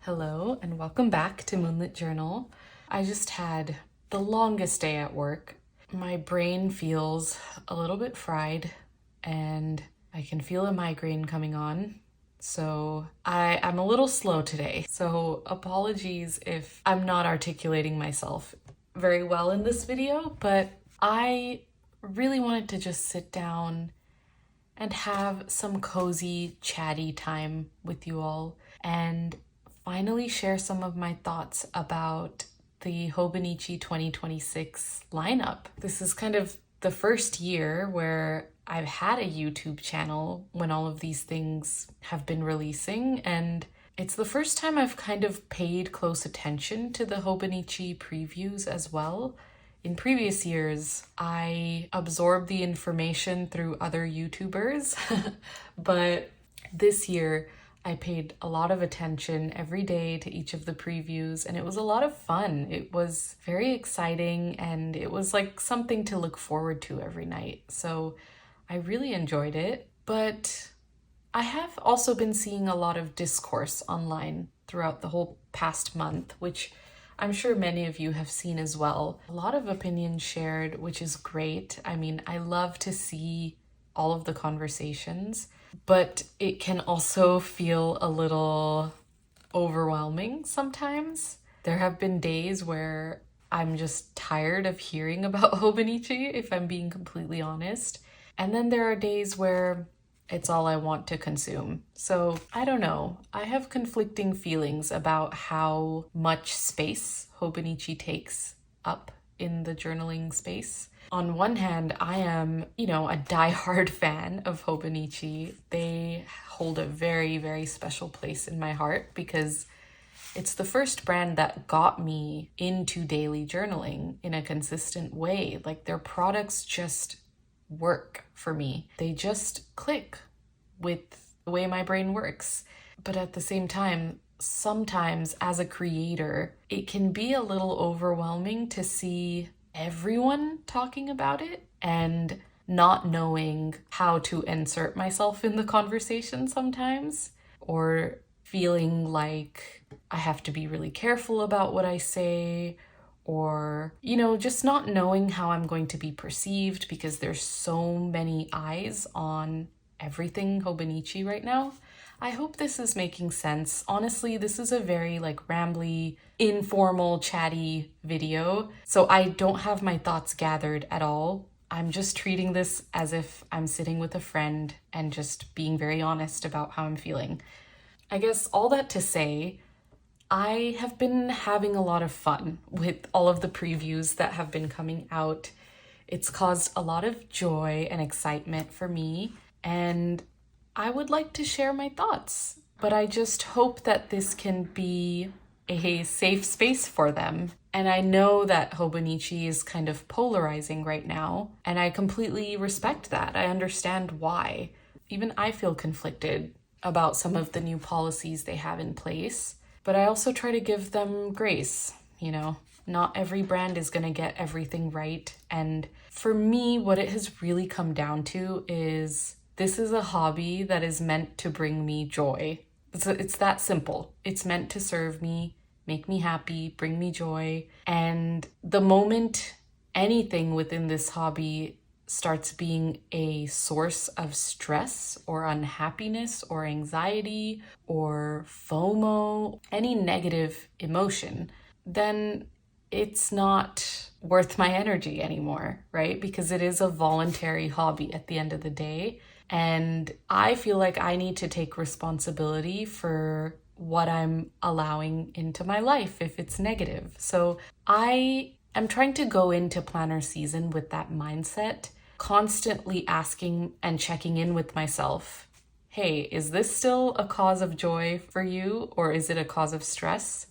Hello and welcome back to Moonlit Journal. I just had the longest day at work. My brain feels a little bit fried and I can feel a migraine coming on. So I'm a little slow today. So apologies if I'm not articulating myself very well in this video, but I really wanted to just sit down and have some cozy, chatty time with you all and finally share some of my thoughts about the Hobonichi 2026 lineup. This is kind of the first year where I've had a YouTube channel when all of these things have been releasing, and it's the first time I've kind of paid close attention to the Hobonichi previews as well. In previous years, I absorbed the information through other YouTubers, but this year I paid a lot of attention every day to each of the previews, and it was a lot of fun. It was very exciting, and it was like something to look forward to every night. So I really enjoyed it, but I have also been seeing a lot of discourse online throughout the whole past month, which I'm sure many of you have seen as well. A lot of opinions shared, which is great. I mean, I love to see all of the conversations, but it can also feel a little overwhelming sometimes. There have been days where I'm just tired of hearing about Hobonichi, if I'm being completely honest. And then there are days where it's all I want to consume. So I don't know. I have conflicting feelings about how much space Hobonichi takes up in the journaling space. On one hand, I am, a diehard fan of Hobonichi. They hold a very, very special place in my heart because it's the first brand that got me into daily journaling in a consistent way. Like, their products just work for me. They just click with the way my brain works. But at the same time, sometimes as a creator, it can be a little overwhelming to see everyone talking about it and not knowing how to insert myself in the conversation sometimes, or feeling like I have to be really careful about what I say, or, just not knowing how I'm going to be perceived because there's so many eyes on everything Hobonichi right now. I hope this is making sense. Honestly, this is a very rambly, informal, chatty video. So I don't have my thoughts gathered at all. I'm just treating this as if I'm sitting with a friend and just being very honest about how I'm feeling. I guess all that to say, I have been having a lot of fun with all of the previews that have been coming out. It's caused a lot of joy and excitement for me, and I would like to share my thoughts, but I just hope that this can be a safe space for them. And I know that Hobonichi is kind of polarizing right now, and I completely respect that. I understand why. Even I feel conflicted about some of the new policies they have in place, but I also try to give them grace. Not every brand is going to get everything right. And for me, what it has really come down to is this is a hobby that is meant to bring me joy. It's that simple. It's meant to serve me, make me happy, bring me joy. And the moment anything within this hobby starts being a source of stress or unhappiness or anxiety or FOMO, any negative emotion, then it's not worth my energy anymore, right? Because it is a voluntary hobby at the end of the day. And I feel like I need to take responsibility for what I'm allowing into my life if it's negative. So I am trying to go into planner season with that mindset, constantly asking and checking in with myself. Hey, is this still a cause of joy for you, or is it a cause of stress?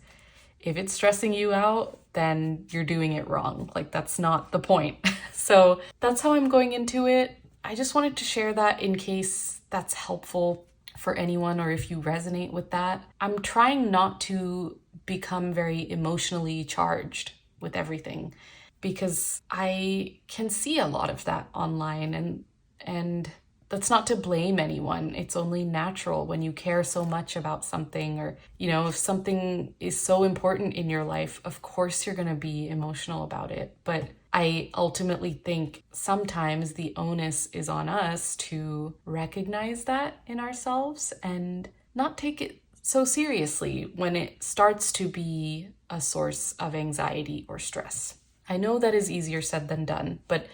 If it's stressing you out, then you're doing it wrong. That's not the point. So that's how I'm going into it. I just wanted to share that in case that's helpful for anyone, or if you resonate with that. I'm trying not to become very emotionally charged with everything, because I can see a lot of that online, and that's not to blame anyone. It's only natural when you care so much about something, or, if something is so important in your life, of course you're going to be emotional about it. But I ultimately think sometimes the onus is on us to recognize that in ourselves and not take it so seriously when it starts to be a source of anxiety or stress. I know that is easier said than done, but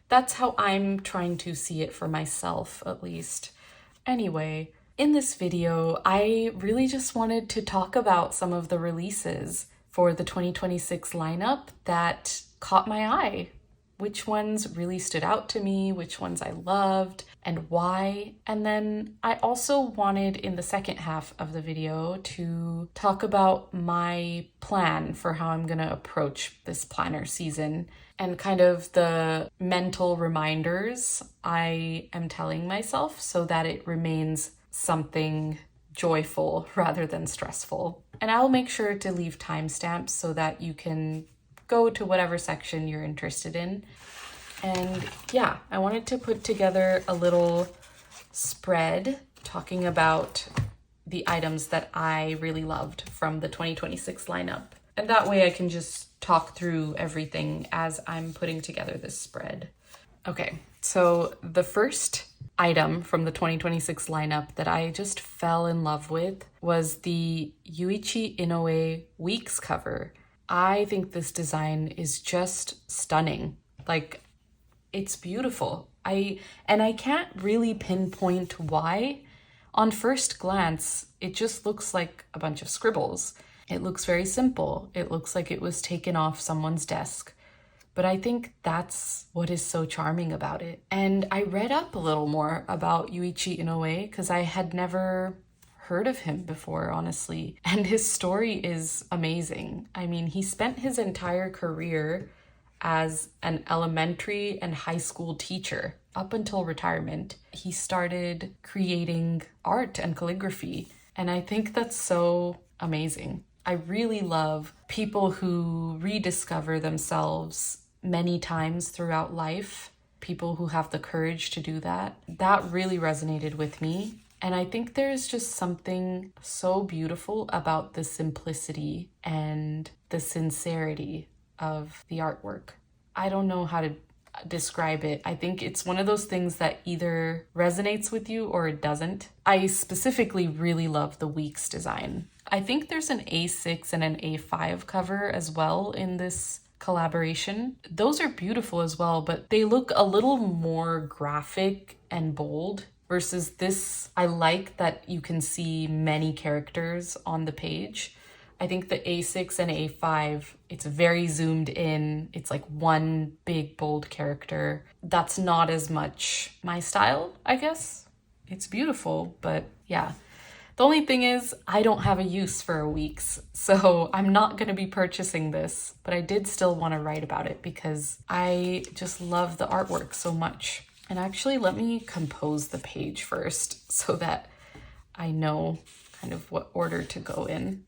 that's how I'm trying to see it for myself, at least. Anyway, in this video, I really just wanted to talk about some of the releases for the 2026 lineup that caught my eye. Which ones really stood out to me, which ones I loved, and why. And then I also wanted, in the second half of the video, to talk about my plan for how I'm gonna approach this planner season and kind of the mental reminders I am telling myself so that it remains something joyful rather than stressful. And I'll make sure to leave timestamps so that you can go to whatever section you're interested in. And yeah, I wanted to put together a little spread talking about the items that I really loved from the 2026 lineup. And that way I can just talk through everything as I'm putting together this spread. Okay, so the first item from the 2026 lineup that I just fell in love with was the Yuichi Inoue Weeks cover. I think this design is just stunning. Like, it's beautiful. I can't really pinpoint why. On first glance, it just looks like a bunch of scribbles. It looks very simple. It looks like it was taken off someone's desk. But I think that's what is so charming about it. And I read up a little more about Yuichi Inoue because I had never heard of him before, honestly. And his story is amazing. I mean, he spent his entire career as an elementary and high school teacher up until retirement. He started creating art and calligraphy, and I think that's so amazing. I really love people who rediscover themselves many times throughout life, people who have the courage to do that. That really resonated with me. And I think there's just something so beautiful about the simplicity and the sincerity of the artwork. I don't know how to describe it. I think it's one of those things that either resonates with you or it doesn't. I specifically really love the Weeks design. I think there's an A6 and an A5 cover as well in this collaboration. Those are beautiful as well, but they look a little more graphic and bold. Versus this, I like that you can see many characters on the page. I think the A6 and A5, it's very zoomed in. It's like one big bold character. That's not as much my style, I guess. It's beautiful, but yeah. The only thing is I don't have a use for a Weeks, so I'm not going to be purchasing this, but I did still want to write about it because I just love the artwork so much. And actually, let me compose the page first so that I know kind of what order to go in.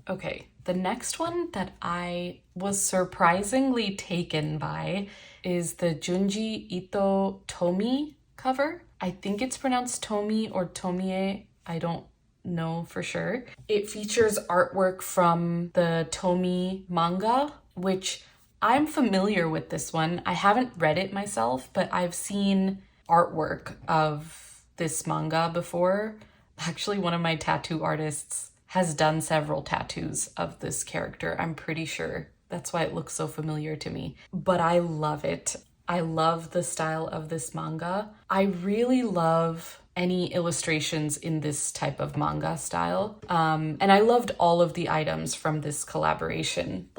Okay, the next one that I was surprisingly taken by is the Junji Ito Tomi cover. I think it's pronounced Tomi or Tomie. I don't know for sure. It features artwork from the Tomi manga, which I'm familiar with this one. I haven't read it myself, but I've seen artwork of this manga before. Actually, one of my tattoo artists has done several tattoos of this character, I'm pretty sure. That's why it looks so familiar to me. But I love it. I love the style of this manga. I really love any illustrations in this type of manga style. And I loved all of the items from this collaboration.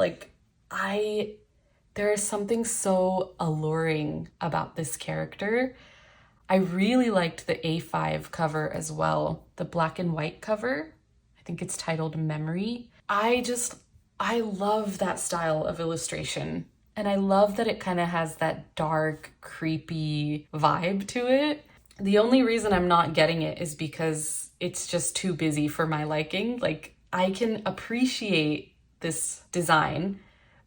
There is something so alluring about this character. I really liked the A5 cover as well, the black and white cover. I think it's titled Memory. I love that style of illustration. And I love that it kind of has that dark, creepy vibe to it. The only reason I'm not getting it is because it's just too busy for my liking. Like, I can appreciate this design,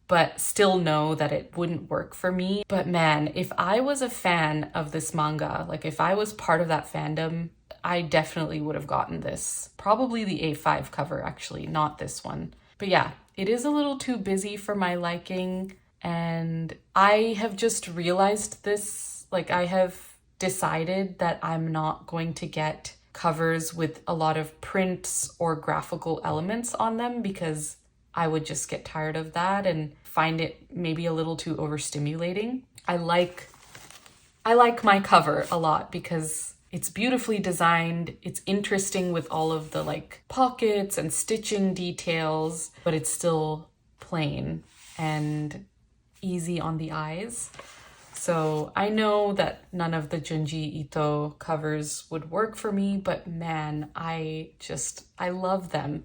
but still know that it wouldn't work for me. But man, if I was a fan of this manga, like if I was part of that fandom, I definitely would have gotten this. Probably the A5 cover, actually, not this one. But yeah, it is a little too busy for my liking, and I have just realized this, like I have decided that I'm not going to get covers with a lot of prints or graphical elements on them because I would just get tired of that and find it maybe a little too overstimulating. I like my cover a lot because it's beautifully designed. It's interesting with all of the like pockets and stitching details, but it's still plain and easy on the eyes. So I know that none of the Junji Ito covers would work for me, but man, I love them.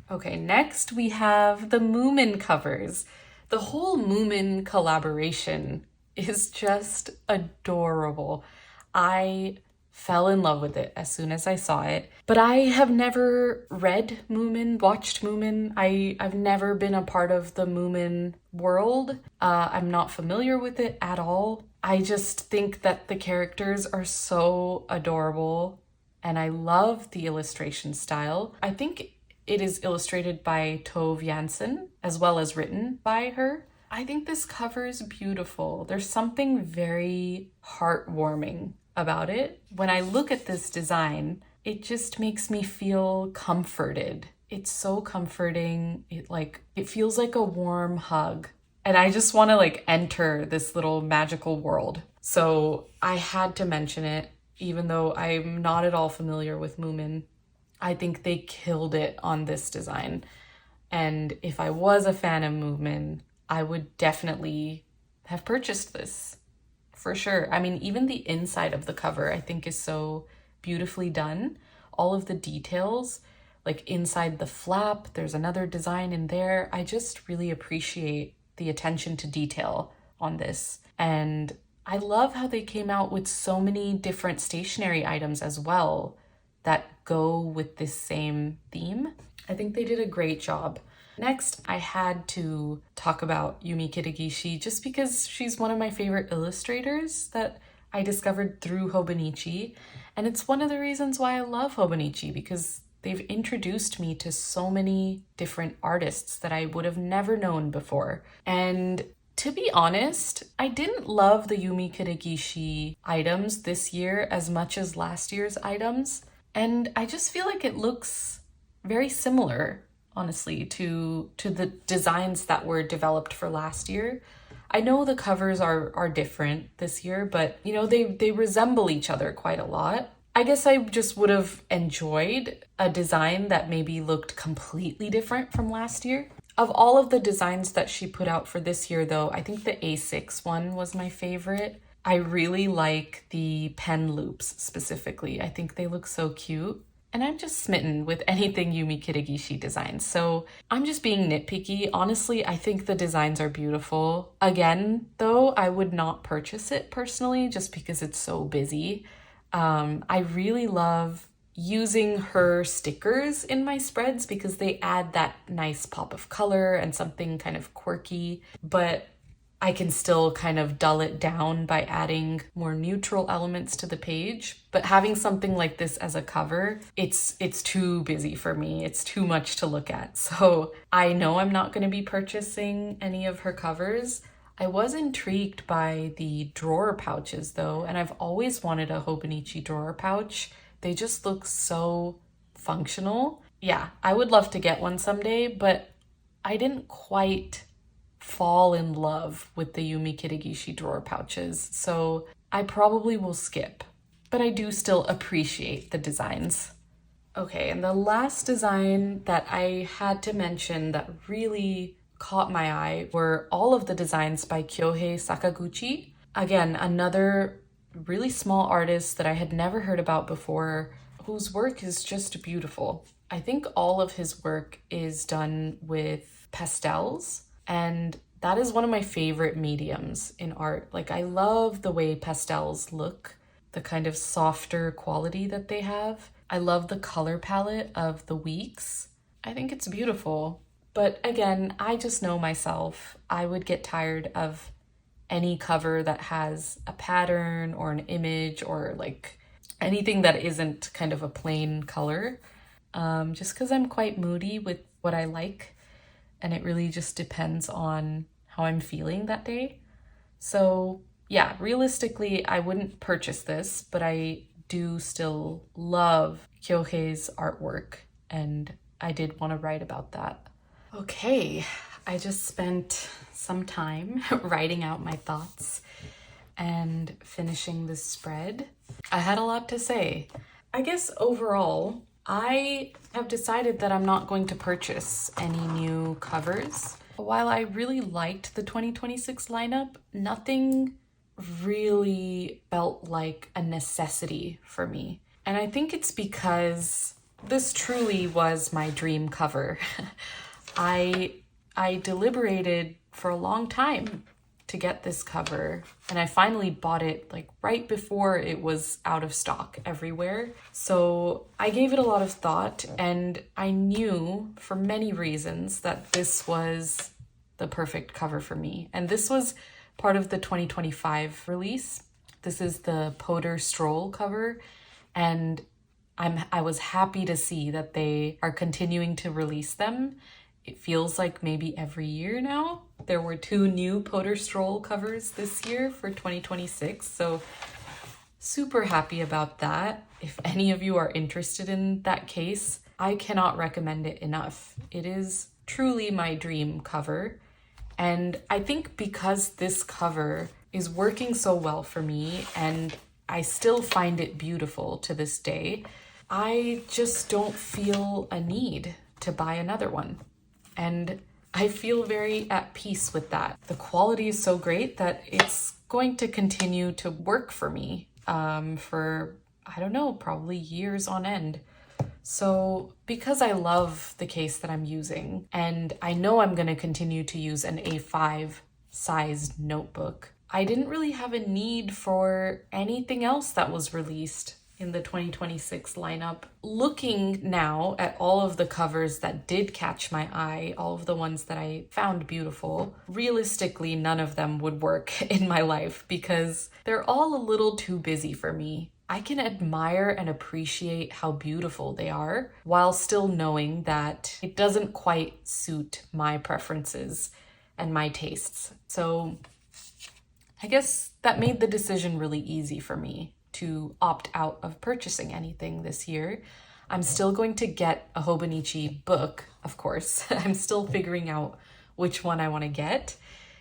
Okay, next we have the Moomin covers. The whole Moomin collaboration is just adorable. I fell in love with it as soon as I saw it. But I have never read Moomin, watched Moomin. I've never been a part of the Moomin world. I'm not familiar with it at all. I just think that the characters are so adorable and I love the illustration style. I think it is illustrated by Tove Jansson as well as written by her. I think this cover is beautiful. There's something very heartwarming about it. When I look at this design, it just makes me feel comforted. It's so comforting. It feels like a warm hug. And I just want to like enter this little magical world. So I had to mention it, even though I'm not at all familiar with Moomin. I think they killed it on this design. And if I was a fan of Moomin, I would definitely have purchased this. For sure. I mean, even the inside of the cover, I think is so beautifully done. All of the details, like inside the flap, there's another design in there. I just really appreciate the attention to detail on this. And I love how they came out with so many different stationery items as well that go with this same theme. I think they did a great job. Next, I had to talk about Yumi Kitagishi just because she's one of my favorite illustrators that I discovered through Hobonichi. And it's one of the reasons why I love Hobonichi, because they've introduced me to so many different artists that I would have never known before. And to be honest, I didn't love the Yumi Kitagishi items this year as much as last year's items. And I just feel like it looks very similar, honestly, to the designs that were developed for last year. I know the covers are different this year, but you know, they resemble each other quite a lot. I guess I just would have enjoyed a design that maybe looked completely different from last year. Of all of the designs that she put out for this year though, I think the A6 one was my favorite. I really like the pen loops specifically. I think they look so cute. And I'm just smitten with anything Yumi Kitagishi designs. So I'm just being nitpicky. Honestly, I think the designs are beautiful. Again, though, I would not purchase it personally just because it's so busy. I really love using her stickers in my spreads because they add that nice pop of color and something kind of quirky, but I can still kind of dull it down by adding more neutral elements to the page. But having something like this as a cover, it's too busy for me. It's too much to look at. So I know I'm not going to be purchasing any of her covers. I was intrigued by the drawer pouches though, and I've always wanted a Hobonichi drawer pouch. They just look so functional. Yeah, I would love to get one someday, but I didn't quite fall in love with the Yumi Kitagishi drawer pouches, so I probably will skip, but I do still appreciate the designs. Okay, and the last design that I had to mention that really caught my eye were all of the designs by Kyohei Sakaguchi. Again, another really small artist that I had never heard about before, whose work is just beautiful. I think all of his work is done with pastels, and that is one of my favorite mediums in art. Like, I love the way pastels look, the kind of softer quality that they have. I love the color palette of the weeks. I think it's beautiful. But again, I just know myself. I would get tired of any cover that has a pattern or an image or like anything that isn't kind of a plain color. Just because I'm quite moody with what I like, and it really just depends on how I'm feeling that day. So yeah, realistically, I wouldn't purchase this, but I do still love Kyohei's artwork, and I did want to write about that. Okay, I just spent some time writing out my thoughts and finishing this spread. I had a lot to say. I guess overall, I have decided that I'm not going to purchase any new covers. While I really liked the 2026 lineup, nothing really felt like a necessity for me. And I think it's because this truly was my dream cover. I deliberated for a long time to get this cover, and I finally bought it like right before it was out of stock everywhere. So I gave it a lot of thought, and I knew for many reasons that this was the perfect cover for me. And this was part of the 2025 release. This is the Poder Stroll cover, and I was happy to see that they are continuing to release them. It feels like maybe every year now. There were 2 new Poder Stroll covers this year for 2026, so super happy about that. If any of you are interested in that case, I cannot recommend it enough. It is truly my dream cover, and I think because this cover is working so well for me and I still find it beautiful to this day, I just don't feel a need to buy another one. And I feel very at peace with that. The quality is so great that it's going to continue to work for me for, I don't know, probably years on end. So because I love the case that I'm using, and I know I'm going to continue to use an A5 sized notebook, I didn't really have a need for anything else that was released in the 2026 lineup. Looking now at all of the covers that did catch my eye, all of the ones that I found beautiful, realistically, none of them would work in my life because they're all a little too busy for me. I can admire and appreciate how beautiful they are while still knowing that it doesn't quite suit my preferences and my tastes. So I guess that made the decision really easy for me to opt out of purchasing anything this year. I'm still going to get a Hobonichi book, of course. I'm still figuring out which one I want to get,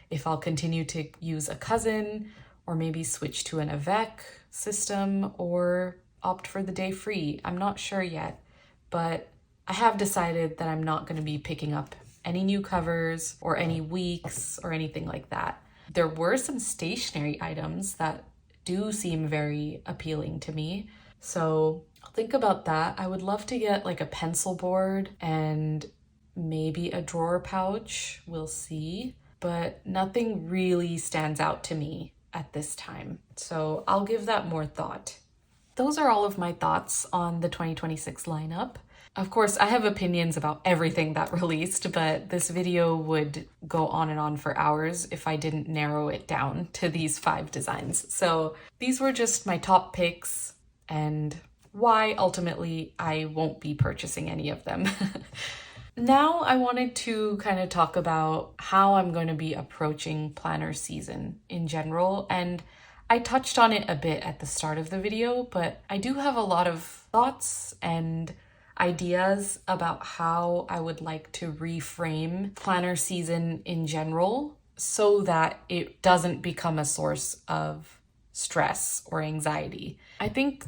if I'll continue to use a cousin, or maybe switch to an avec system, or opt for the day free. I'm not sure yet, but I have decided that I'm not going to be picking up any new covers or any weeks or anything like that. There were some stationery items that do seem very appealing to me, so I'll think about that. I would love to get like a pencil board and maybe a drawer pouch, we'll see, but nothing really stands out to me at this time, so I'll give that more thought. Those are all of my thoughts on the 2026 lineup. Of course, I have opinions about everything that released, but this video would go on and on for hours if I didn't narrow it down to these 5 designs. So these were just my top picks and why ultimately I won't be purchasing any of them. Now I wanted to kind of talk about how I'm going to be approaching planner season in general, and I touched on it a bit at the start of the video, but I do have a lot of thoughts and ideas about how I would like to reframe planner season in general so that it doesn't become a source of stress or anxiety. I think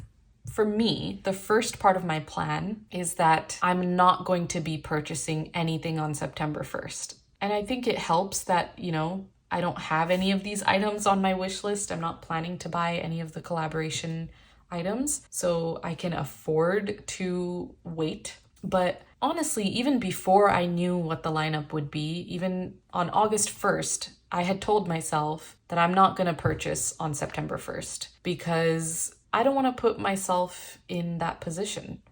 for me, the first part of my plan is that I'm not going to be purchasing anything on September 1st. And I think it helps that, I don't have any of these items on my wish list. I'm not planning to buy any of the collaboration items, so I can afford to wait. But honestly, even before I knew what the lineup would be, even on August 1st, I had told myself that I'm not going to purchase on September 1st because I don't want to put myself in that position.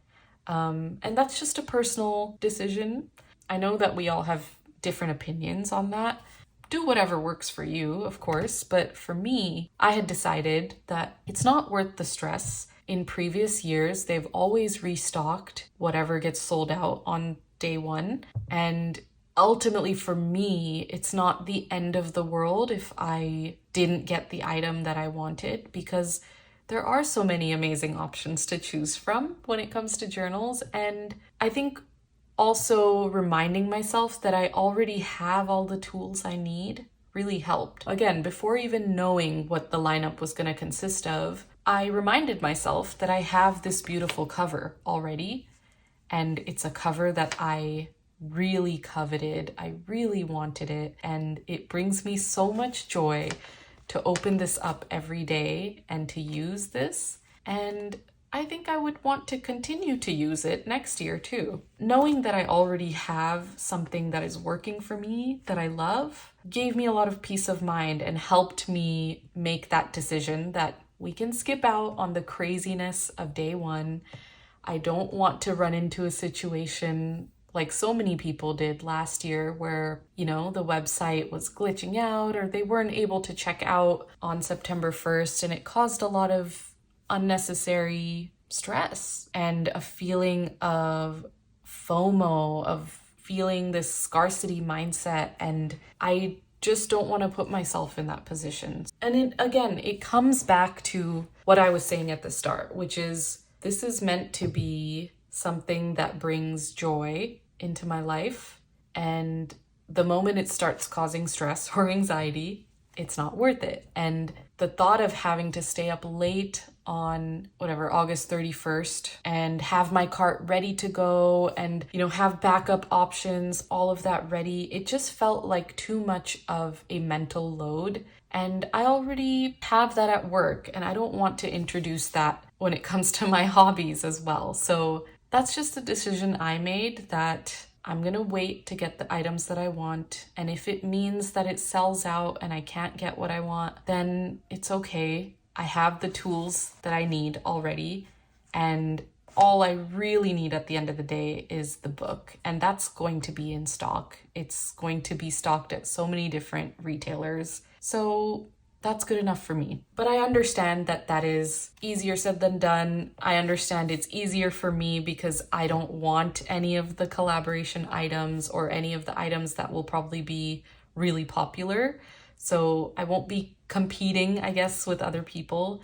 And that's just a personal decision. I know that we all have different opinions on that. Do whatever works for you, of course, but for me, I had decided that it's not worth the stress. In previous years, they've always restocked whatever gets sold out on day one. And ultimately for me, it's not the end of the world if I didn't get the item that I wanted, because there are so many amazing options to choose from when it comes to journals. And I think also reminding myself that I already have all the tools I need really helped. Again, before even knowing what the lineup was going to consist of, I reminded myself that I have this beautiful cover already, and it's a cover that I really coveted. I really wanted it, and it brings me so much joy to open this up every day and to use this. And I think I would want to continue to use it next year too. Knowing that I already have something that is working for me, that I love, gave me a lot of peace of mind and helped me make that decision that we can skip out on the craziness of day one. I don't want to run into a situation like so many people did last year where, the website was glitching out or they weren't able to check out on September 1st, and it caused a lot of unnecessary stress and a feeling of FOMO, of feeling this scarcity mindset. And I just don't want to put myself in that position. And it comes back to what I was saying at the start, which is this is meant to be something that brings joy into my life. And the moment it starts causing stress or anxiety, it's not worth it. And the thought of having to stay up late on August 31st and have my cart ready to go and, have backup options, all of that ready, it just felt like too much of a mental load. And I already have that at work, and I don't want to introduce that when it comes to my hobbies as well. So that's just a decision I made, that I'm gonna wait to get the items that I want. And if it means that it sells out and I can't get what I want, then it's okay. I have the tools that I need already. And all I really need at the end of the day is the book. And that's going to be in stock. It's going to be stocked at so many different retailers. So that's good enough for me. But I understand that that is easier said than done. I understand it's easier for me because I don't want any of the collaboration items or any of the items that will probably be really popular. So I won't be competing, I guess, with other people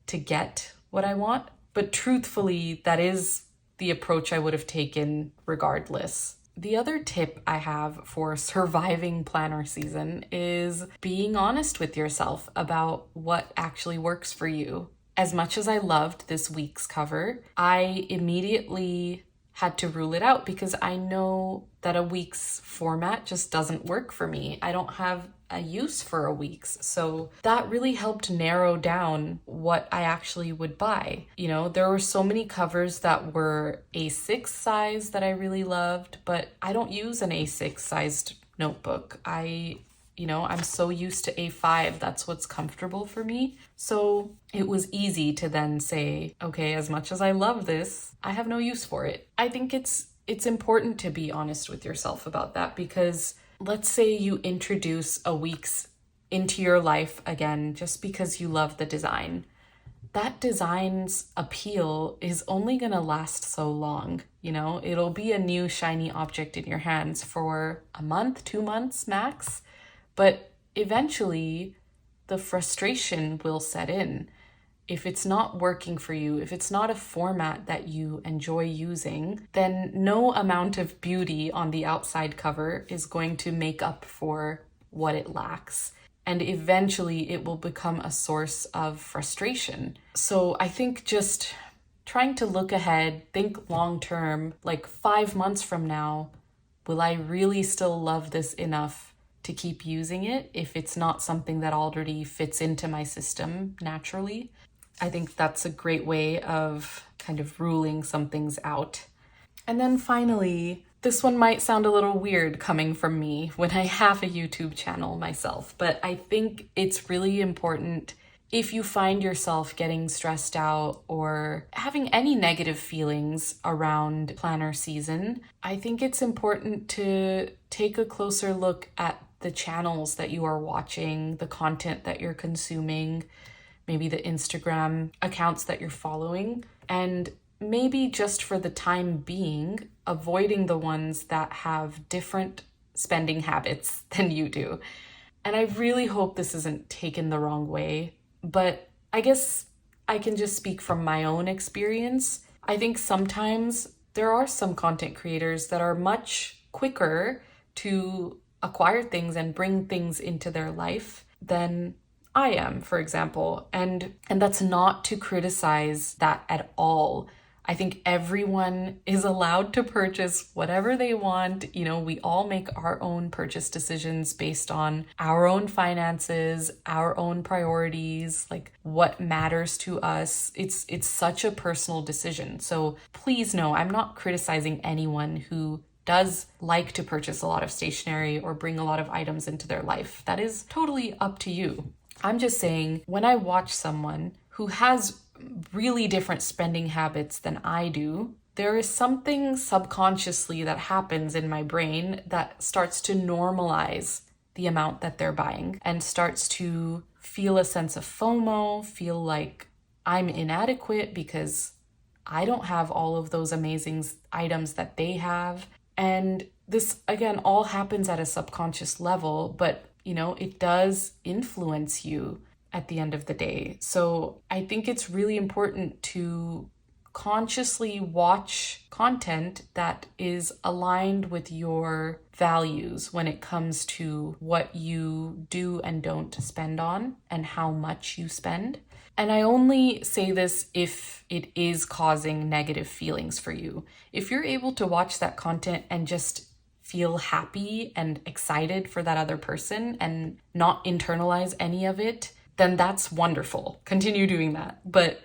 to get what I want. But truthfully, that is the approach I would have taken regardless. The other tip I have for surviving planner season is being honest with yourself about what actually works for you. As much as I loved this week's cover, I immediately had to rule it out because I know that a week's format just doesn't work for me. I don't have a use for a week's. So that really helped narrow down what I actually would buy. There were so many covers that were A6 size that I really loved, but I don't use an A6 sized notebook. I'm so used to A5. That's what's comfortable for me. So it was easy to then say, okay, as much as I love this, I have no use for it. I think it's important to be honest with yourself about that, because let's say you introduce a week's into your life again just because you love the design. That design's appeal is only going to last so long. It'll be a new shiny object in your hands for a month, 2 months max. But eventually, the frustration will set in. If it's not working for you, if it's not a format that you enjoy using, then no amount of beauty on the outside cover is going to make up for what it lacks. And eventually, it will become a source of frustration. So I think just trying to look ahead, think long term, like 5 months from now, will I really still love this enough to keep using it if it's not something that already fits into my system naturally? I think that's a great way of kind of ruling some things out. And then finally, this one might sound a little weird coming from me when I have a YouTube channel myself, but I think it's really important if you find yourself getting stressed out or having any negative feelings around planner season, I think it's important to take a closer look at the channels that you are watching, the content that you're consuming, maybe the Instagram accounts that you're following, and maybe just for the time being, avoiding the ones that have different spending habits than you do. And I really hope this isn't taken the wrong way, but I guess I can just speak from my own experience. I think sometimes there are some content creators that are much quicker to acquire things and bring things into their life than I am, for example. And that's not to criticize that at all. I think everyone is allowed to purchase whatever they want. You know, we all make our own purchase decisions based on our own finances, our own priorities, like what matters to us. It's such a personal decision. So please know, I'm not criticizing anyone who does like to purchase a lot of stationery or bring a lot of items into their life. That is totally up to you. I'm just saying, when I watch someone who has really different spending habits than I do, there is something subconsciously that happens in my brain that starts to normalize the amount that they're buying and starts to feel a sense of FOMO, feel like I'm inadequate because I don't have all of those amazing items that they have. And this, again, all happens at a subconscious level, but you know, it does influence you at the end of the day. So I think it's really important to consciously watch content that is aligned with your values when it comes to what you do and don't spend on and how much you spend. And I only say this if it is causing negative feelings for you. If you're able to watch that content and just feel happy and excited for that other person and not internalize any of it, then that's wonderful. Continue doing that. But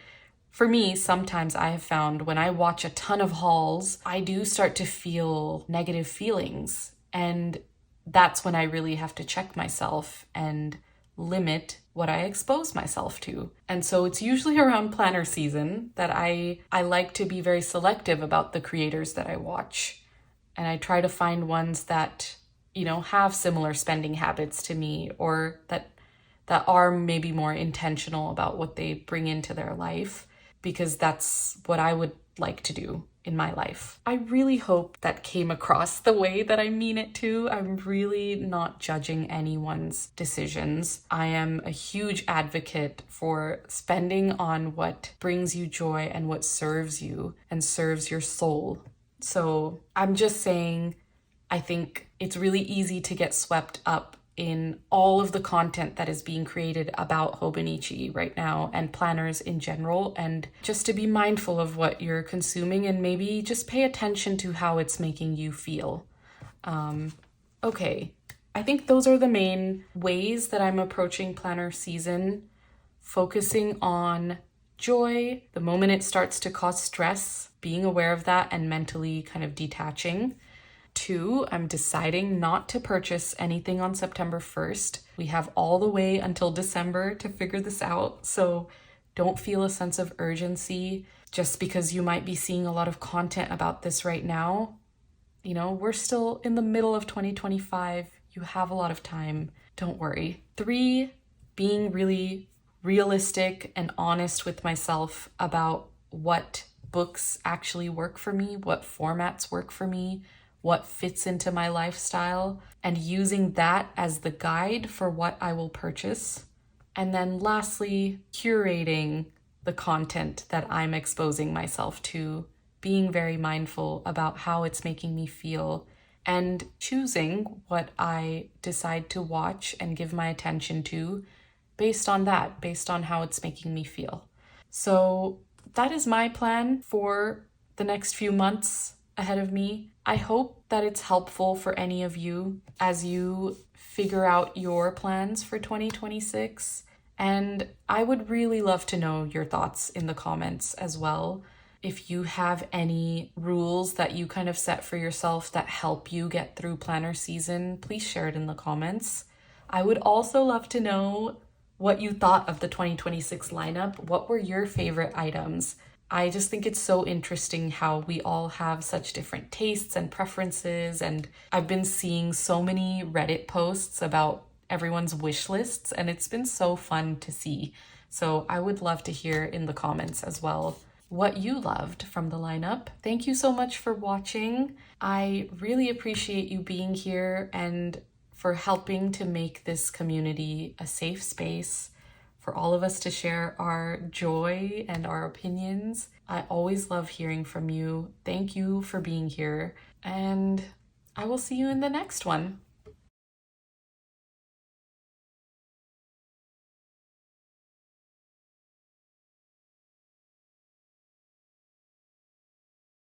for me, sometimes I have found when I watch a ton of hauls, I do start to feel negative feelings. And that's when I really have to check myself and limit what I expose myself to. And so it's usually around planner season that I like to be very selective about the creators that I watch. And I try to find ones that, you know, have similar spending habits to me, or that are maybe more intentional about what they bring into their life, because that's what I would like to do in my life. I really hope that came across the way that I mean it to. I'm really not judging anyone's decisions. I am a huge advocate for spending on what brings you joy and what serves you and serves your soul. So I'm just saying, I think it's really easy to get swept up in all of the content that is being created about Hobonichi right now and planners in general, and just to be mindful of what you're consuming and maybe just pay attention to how it's making you feel. Okay, I think those are the main ways that I'm approaching planner season, focusing on joy, the moment it starts to cause stress, being aware of that and mentally kind of detaching. 2, I'm deciding not to purchase anything on September 1st. We have all the way until December to figure this out, so don't feel a sense of urgency just because you might be seeing a lot of content about this right now. You know, we're still in the middle of 2025. You have a lot of time. Don't worry. 3, being really realistic and honest with myself about what books actually work for me, what formats work for me, what fits into my lifestyle, and using that as the guide for what I will purchase. And then lastly, curating the content that I'm exposing myself to, being very mindful about how it's making me feel, and choosing what I decide to watch and give my attention to based on that, based on how it's making me feel. So that is my plan for the next few months ahead of me. I hope that it's helpful for any of you as you figure out your plans for 2026. And I would really love to know your thoughts in the comments as well. If you have any rules that you kind of set for yourself that help you get through planner season, please share it in the comments. I would also love to know what you thought of the 2026 lineup. What were your favorite items? I just think it's so interesting how we all have such different tastes and preferences, and I've been seeing so many Reddit posts about everyone's wish lists, and it's been so fun to see. So I would love to hear in the comments as well what you loved from the lineup. Thank you so much for watching. I really appreciate you being here and for helping to make this community a safe space for all of us to share our joy and our opinions. I always love hearing from you. Thank you for being here, and I will see you in the next one.